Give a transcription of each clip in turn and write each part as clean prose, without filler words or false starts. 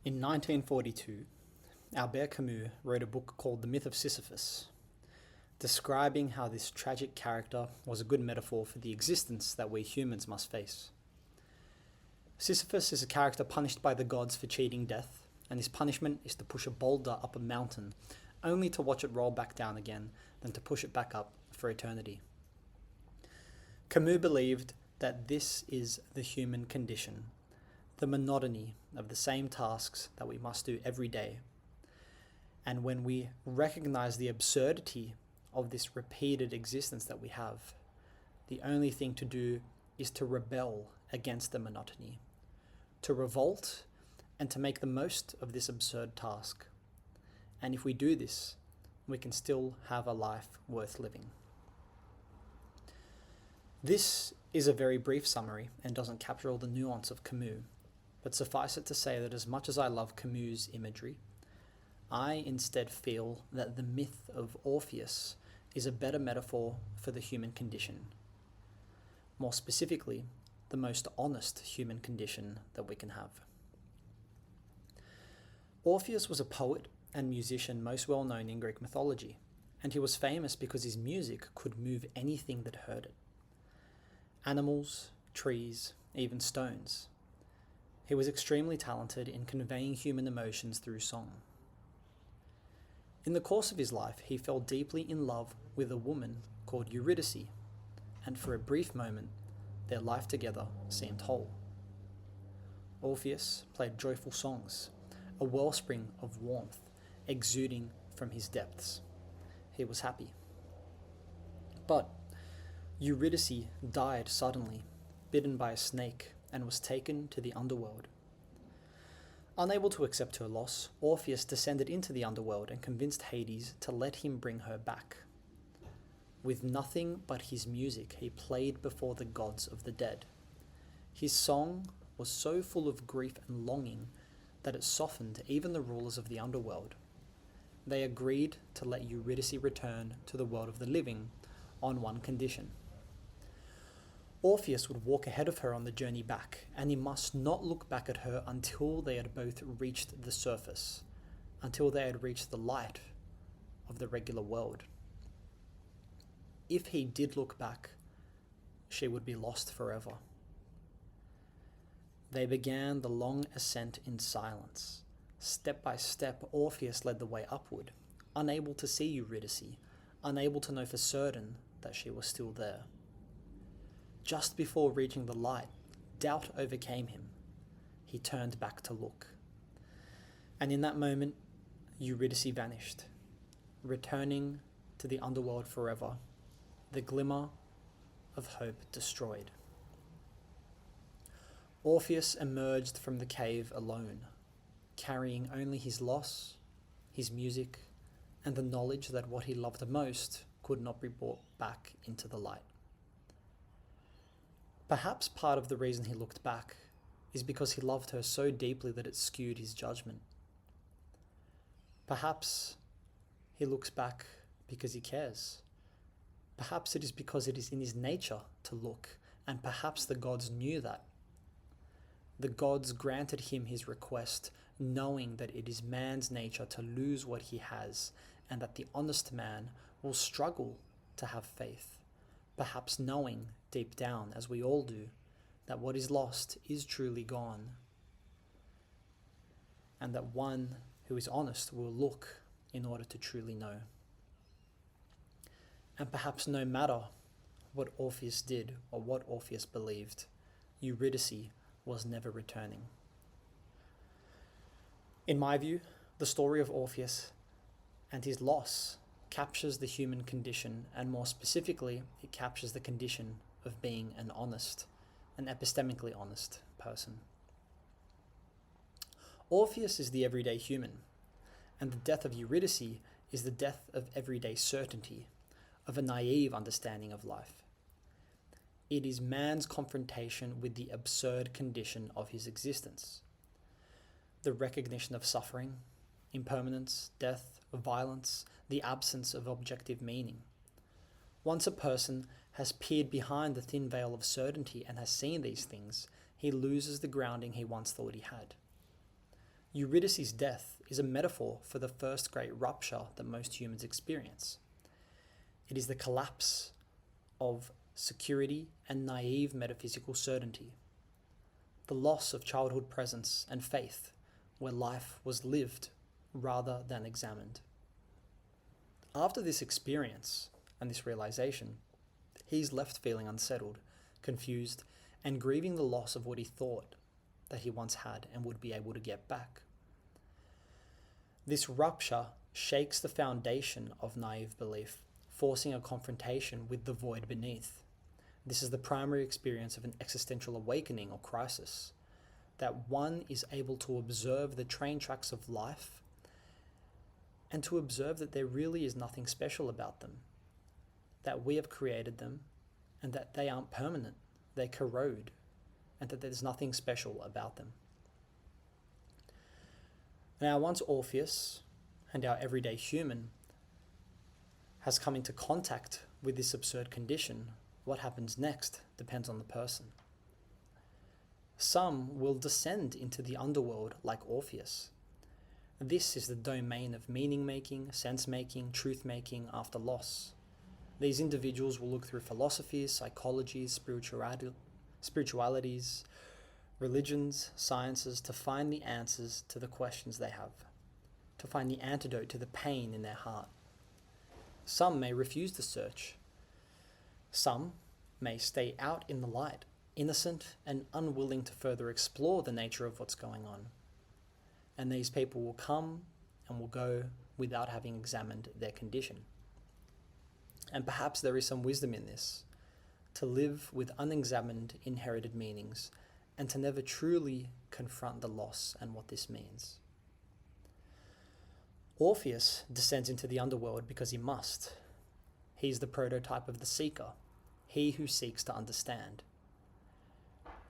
In 1942, Albert Camus wrote a book called The Myth of Sisyphus, describing how this tragic character was a good metaphor for the existence that we humans must face. Sisyphus is a character punished by the gods for cheating death, and his punishment is to push a boulder up a mountain, only to watch it roll back down again, then to push it back up for eternity. Camus believed that this is the human condition, the monotony of the same tasks that we must do every day. And when we recognize the absurdity of this repeated existence that we have, the only thing to do is to rebel against the monotony, to revolt and to make the most of this absurd task. And if we do this, we can still have a life worth living. This is a very brief summary and doesn't capture all the nuance of Camus, but suffice it to say that as much as I love Camus' imagery, I instead feel that the myth of Orpheus is a better metaphor for the human condition. More specifically, the most honest human condition that we can have. Orpheus was a poet and musician most well known in Greek mythology, and he was famous because his music could move anything that heard it. Animals, trees, even stones. He was extremely talented in conveying human emotions through song. In the course of his life, he fell deeply in love with a woman called Eurydice, and for a brief moment, their life together seemed whole. Orpheus played joyful songs, a wellspring of warmth exuding from his depths. He was happy. But Eurydice died suddenly, bitten by a snake, and was taken to the underworld. Unable to accept her loss, Orpheus descended into the underworld and convinced Hades to let him bring her back. With nothing but his music, he played before the gods of the dead. His song was so full of grief and longing that it softened even the rulers of the underworld. They agreed to let Eurydice return to the world of the living on one condition. Orpheus would walk ahead of her on the journey back, and he must not look back at her until they had both reached the surface, until they had reached the light of the regular world. If he did look back, she would be lost forever. They began the long ascent in silence. Step by step, Orpheus led the way upward, unable to see Eurydice, unable to know for certain that she was still there. Just before reaching the light, doubt overcame him. He turned back to look. And in that moment, Eurydice vanished, returning to the underworld forever, the glimmer of hope destroyed. Orpheus emerged from the cave alone, carrying only his loss, his music, and the knowledge that what he loved most could not be brought back into the light. Perhaps part of the reason he looked back is because he loved her so deeply that it skewed his judgment. Perhaps he looks back because he cares. Perhaps it is because it is in his nature to look, and perhaps the gods knew that. The gods granted him his request, knowing that it is man's nature to lose what he has, and that the honest man will struggle to have faith, perhaps knowing deep down, as we all do, that what is lost is truly gone, and that one who is honest will look in order to truly know. And perhaps no matter what Orpheus did or what Orpheus believed, Eurydice was never returning. In my view, the story of Orpheus and his loss captures the human condition, and more specifically, it captures the condition of being an epistemically honest person. Orpheus is the everyday human, and the death of Eurydice is the death of everyday certainty, of a naive understanding of life. It is man's confrontation with the absurd condition of his existence. The recognition of suffering, impermanence, death, violence, the absence of objective meaning. Once a person has peered behind the thin veil of certainty and has seen these things, he loses the grounding he once thought he had. Eurydice's death is a metaphor for the first great rupture that most humans experience. It is the collapse of security and naive metaphysical certainty, the loss of childhood presence and faith, where life was lived rather than examined. After this experience and this realization, he's left feeling unsettled, confused, and grieving the loss of what he thought that he once had and would be able to get back. This rupture shakes the foundation of naive belief, forcing a confrontation with the void beneath. This is the primary experience of an existential awakening or crisis, that one is able to observe the train tracks of life and to observe that there really is nothing special about them, that we have created them and that they aren't permanent, they corrode, and that there's nothing special about them. Now, once Orpheus and our everyday human has come into contact with this absurd condition, what happens next depends on the person. Some will descend into the underworld like Orpheus. This is the domain of meaning-making, sense-making, truth-making after loss. These individuals will look through philosophies, psychologies, spiritualities, religions, sciences to find the answers to the questions they have, to find the antidote to the pain in their heart. Some may refuse the search. Some may stay out in the light, innocent and unwilling to further explore the nature of what's going on. And these people will come and will go without having examined their condition. And perhaps there is some wisdom in this, to live with unexamined inherited meanings and to never truly confront the loss and what this means. Orpheus descends into the underworld because he must. He's the prototype of the seeker, he who seeks to understand.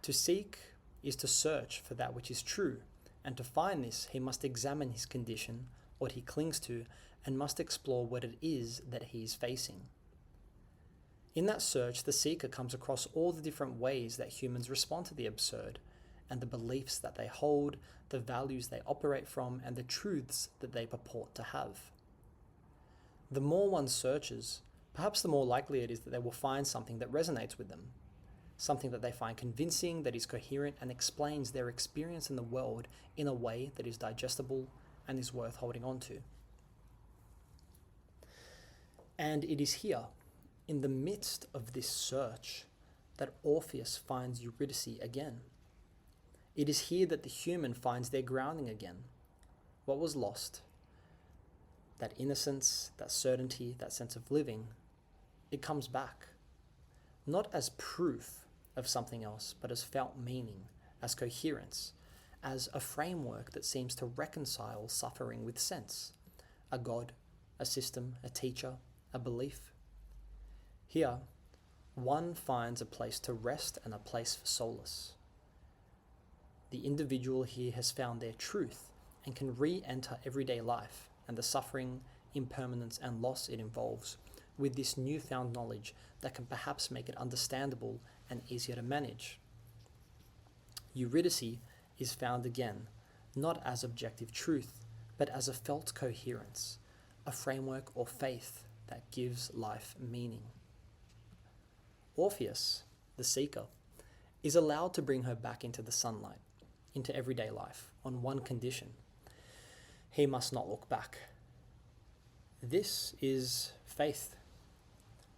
To seek is to search for that which is true, and to find this, he must examine his condition, what he clings to, and must explore what it is that he is facing. In that search, the seeker comes across all the different ways that humans respond to the absurd, and the beliefs that they hold, the values they operate from, and the truths that they purport to have. The more one searches, perhaps the more likely it is that they will find something that resonates with them, something that they find convincing, that is coherent, and explains their experience in the world in a way that is digestible and is worth holding on to. And it is here, in the midst of this search, that Orpheus finds Eurydice again. It is here that the human finds their grounding again. What was lost, that innocence, that certainty, that sense of living, it comes back. Not as proof of something else, but as felt meaning, as coherence, as a framework that seems to reconcile suffering with sense, a God, a system, a teacher, a belief. Here, one finds a place to rest and a place for solace. The individual here has found their truth and can re-enter everyday life and the suffering, impermanence, and loss it involves with this newfound knowledge that can perhaps make it understandable and easier to manage. Eurydice is found again, not as objective truth, but as a felt coherence, a framework or faith that gives life meaning. Orpheus, the seeker, is allowed to bring her back into the sunlight, into everyday life, on one condition. He must not look back. This is faith,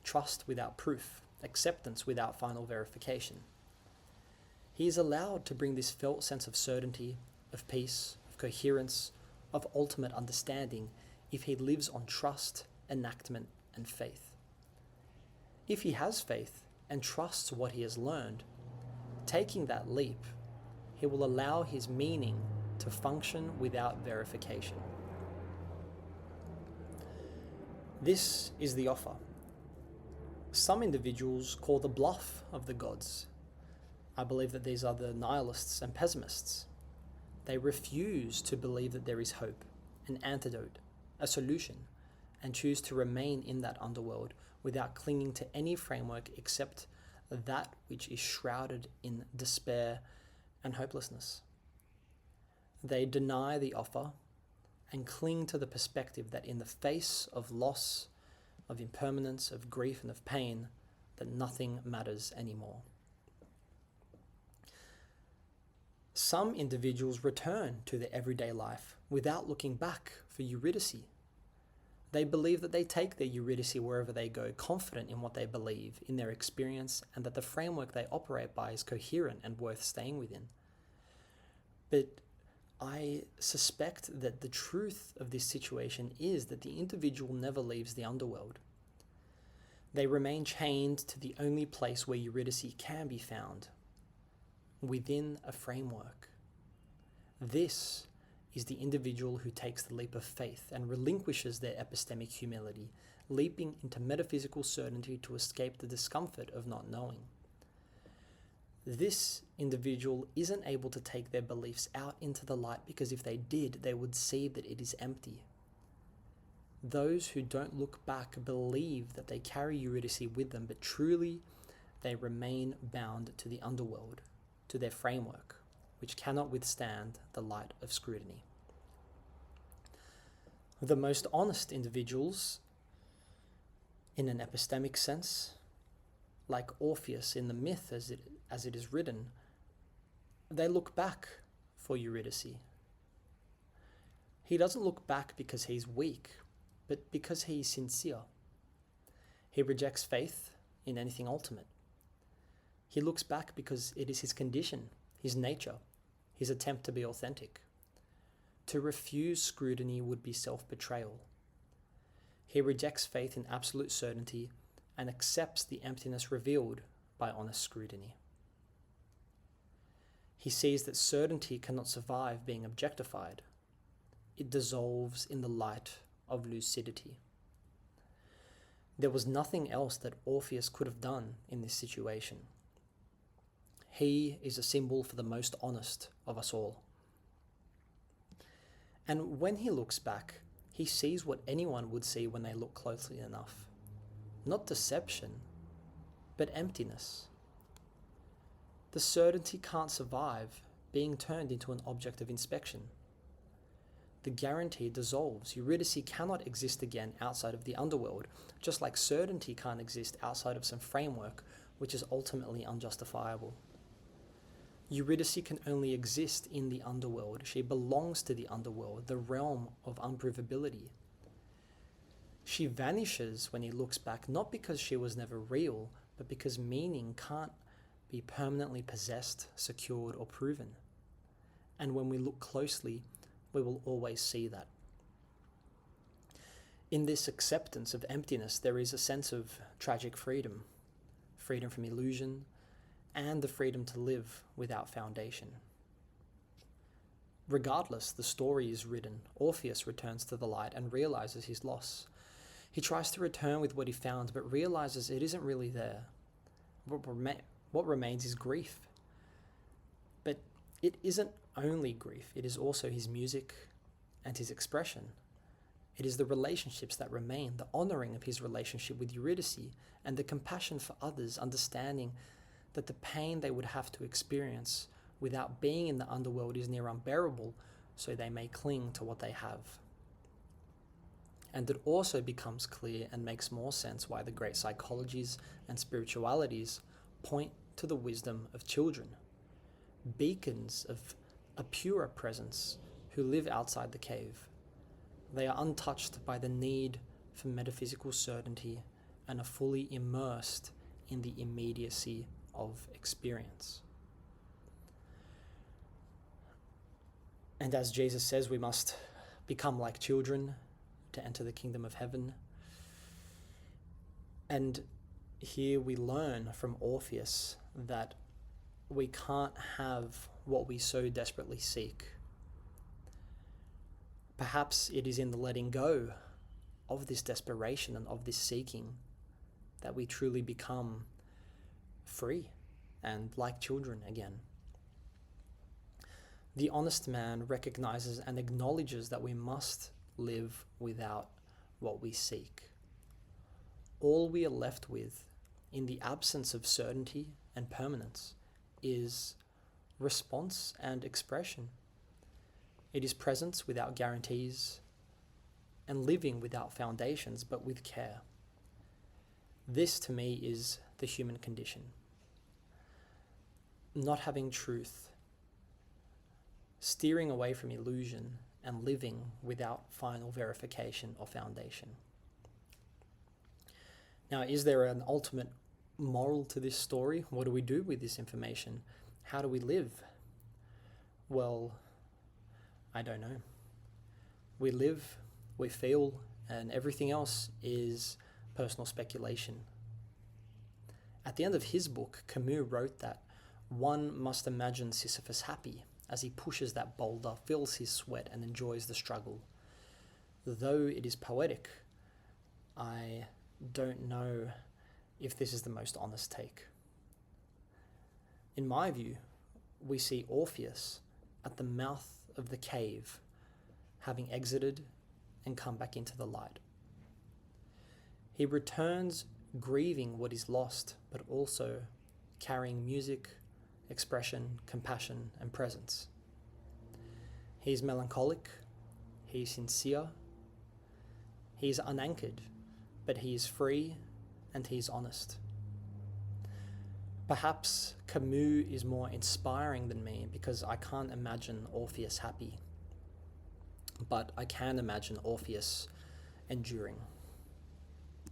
trust without proof, acceptance without final verification. He is allowed to bring this felt sense of certainty, of peace, of coherence, of ultimate understanding if he lives on trust, enactment, and faith. If he has faith and trusts what he has learned, taking that leap, he will allow his meaning to function without verification. This is the offer. Some individuals call the bluff of the gods. I believe that these are the nihilists and pessimists. They refuse to believe that there is hope, an antidote, a solution, and choose to remain in that underworld without clinging to any framework except that which is shrouded in despair and hopelessness. They deny the offer and cling to the perspective that in the face of loss, of impermanence, of grief and of pain, that nothing matters anymore. Some individuals return to their everyday life without looking back for Eurydice. They believe that they take their Eurydice wherever they go, confident in what they believe, in their experience, and that the framework they operate by is coherent and worth staying within. But I suspect that the truth of this situation is that the individual never leaves the underworld. They remain chained to the only place where Eurydice can be found, within a framework. This is the individual who takes the leap of faith and relinquishes their epistemic humility, leaping into metaphysical certainty to escape the discomfort of not knowing. This individual isn't able to take their beliefs out into the light because if they did, they would see that it is empty. Those who don't look back believe that they carry Eurydice with them, but truly they remain bound to the underworld, to their framework, which cannot withstand the light of scrutiny. The most honest individuals, in an epistemic sense, like Orpheus in the myth as it is written, they look back for Eurydice. He doesn't look back because he's weak, but because he is sincere. He rejects faith in anything ultimate. He looks back because it is his condition, his nature, his attempt to be authentic. To refuse scrutiny would be self-betrayal. He rejects faith in absolute certainty and accepts the emptiness revealed by honest scrutiny. He sees that certainty cannot survive being objectified. It dissolves in the light of lucidity. There was nothing else that Orpheus could have done in this situation. He is a symbol for the most honest of us all. And when he looks back, he sees what anyone would see when they look closely enough. Not deception, but emptiness. The certainty can't survive being turned into an object of inspection. The guarantee dissolves. Eurydice cannot exist again outside of the underworld, just like certainty can't exist outside of some framework which is ultimately unjustifiable. Eurydice can only exist in the underworld. She belongs to the underworld, the realm of unprovability. She vanishes when he looks back, not because she was never real, but because meaning can't be permanently possessed, secured, or proven. And when we look closely, we will always see that. In this acceptance of emptiness, there is a sense of tragic freedom, freedom from illusion, and the freedom to live without foundation. Regardless, the story is written. Orpheus returns to the light and realizes his loss. He tries to return with what he found, but realizes it isn't really there. What remains is grief. But it isn't only grief, it is also his music and his expression. It is the relationships that remain, the honoring of his relationship with Eurydice, and the compassion for others, understanding that the pain they would have to experience without being in the underworld is near unbearable, so they may cling to what they have. And it also becomes clear and makes more sense why the great psychologies and spiritualities point to the wisdom of children, beacons of a purer presence who live outside the cave. They are untouched by the need for metaphysical certainty and are fully immersed in the immediacy of experience. And as Jesus says, we must become like children to enter the kingdom of heaven. And here we learn from Orpheus that we can't have what we so desperately seek. Perhaps it is in the letting go of this desperation and of this seeking that we truly become free and like children again. The honest man recognizes and acknowledges that we must live without what we seek. All we are left with, in the absence of certainty and permanence, is response and expression. It is presence without guarantees, and living without foundations but with care. This to me is the human condition. Not having truth, steering away from illusion, and living without final verification or foundation. Now, is there an ultimate moral to this story? What do we do with this information? How do we live? Well, I don't know. We live, we feel, and everything else is personal speculation. At the end of his book, Camus wrote that one must imagine Sisyphus happy as he pushes that boulder, feels his sweat, and enjoys the struggle. Though it is poetic, I don't know if this is the most honest take. In my view, we see Orpheus at the mouth of the cave, having exited and come back into the light. He returns grieving what is lost, but also carrying music, expression, compassion, and presence. He is melancholic, he is sincere, he is unanchored, but he is free and he is honest. Perhaps Camus is more inspiring than me because I can't imagine Orpheus happy, but I can imagine Orpheus enduring.